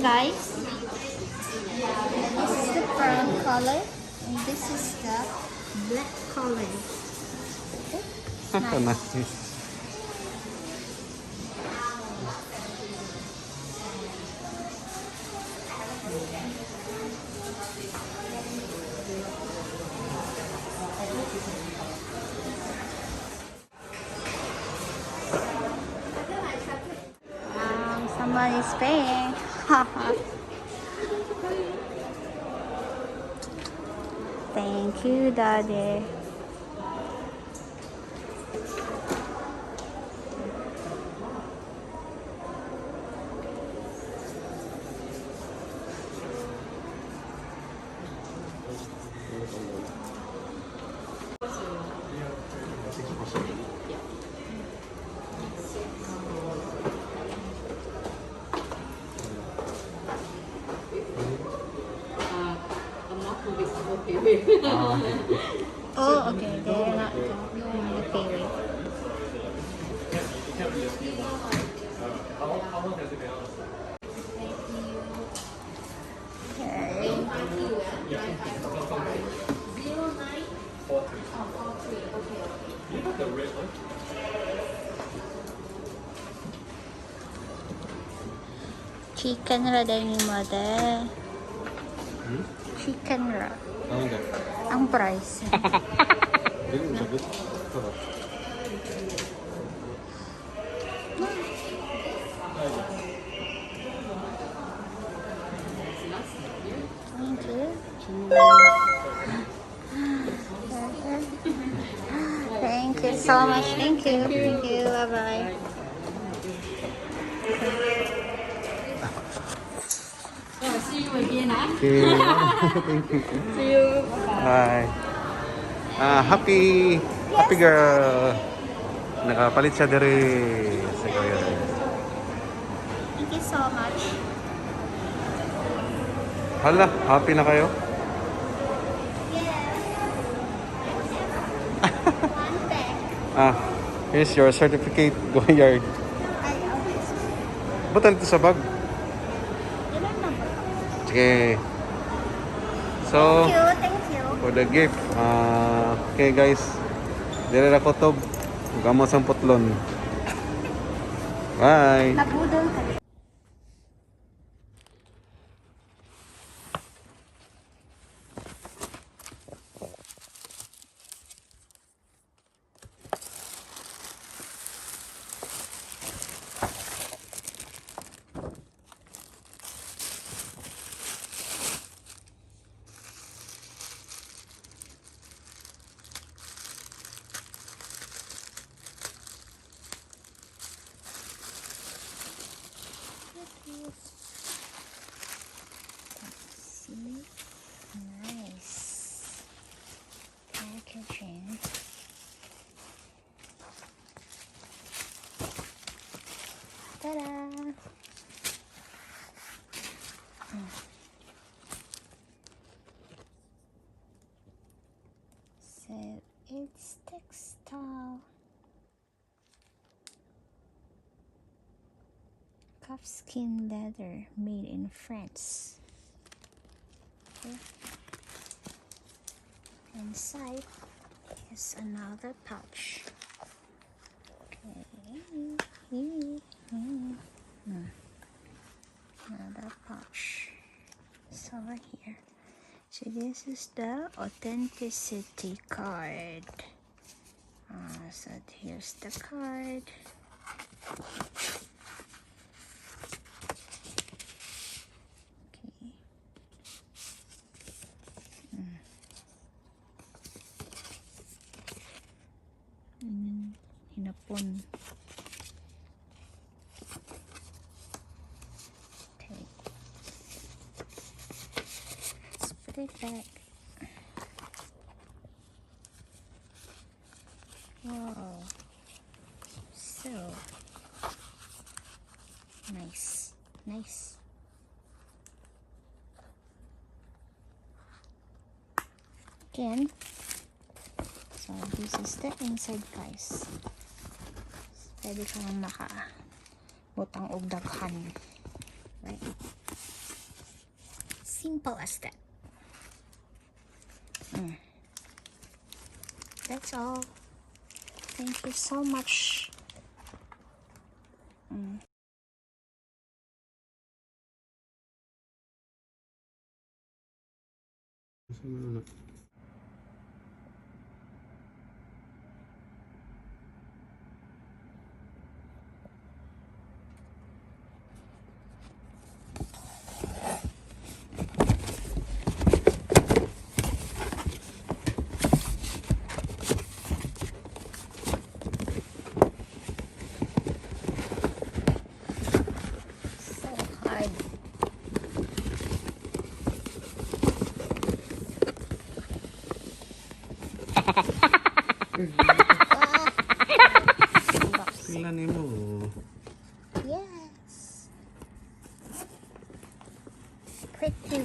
guys. This is the brown color, and this is the black color. Okay. Nice. Someone is paying. Thank you, Daddy. Oh, okay. They're not doing the pay rate. Chicken ra din yung mother. Chicken ra. Ang price. Thank you. Thank you so much. Thank you. Thank you. Bye-bye. See you again, huh? Okay. Thank you. See you. Bye. Happy girl. Nakapalit siya diri. Sige. Thank you so much. Hala, happy na kayo? Yes. One bag. Here's your certificate, go yard. Ay, okay. Ba't nandito sa bag? Ilan na ba? Sige. So, Thank you. for the gift. Okay guys. Dire ra kutob. Gamo sang putlon. Bye. Nabudol ka. Nice packaging. Ta-da! So it's textile. Calfskin leather made in France. Okay. Inside is another pouch. Okay. Another pouch. It's over here. So this is the authenticity card. So here's the card. Hinapon. Okay. Let's put it back. Wow. So nice. Nice. Again. So this is the inside, guys. Pwede kang maka butang og daghan. Right? Simple as that. That's all. Thank you so much. So hard. Sila nimo. Yes. Pretty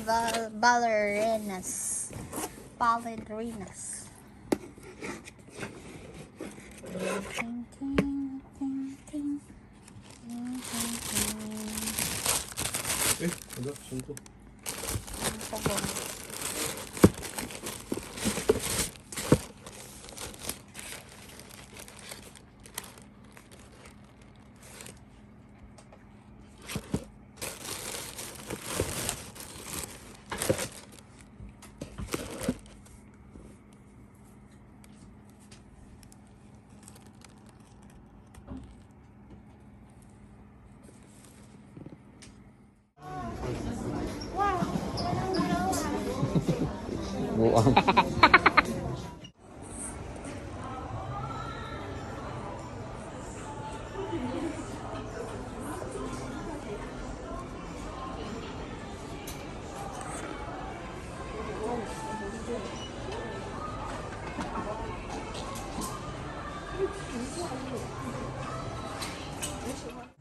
ballerinas. Ballerinas. Ting, ting, ting, ting. Ting, ting, ting. Ada, sunto. Ang sabon. Buang.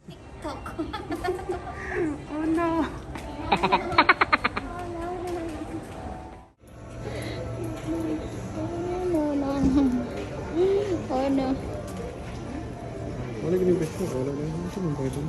TikTok. Oh no. Oh no. Wala gini besto, wala na. Ano ba ito?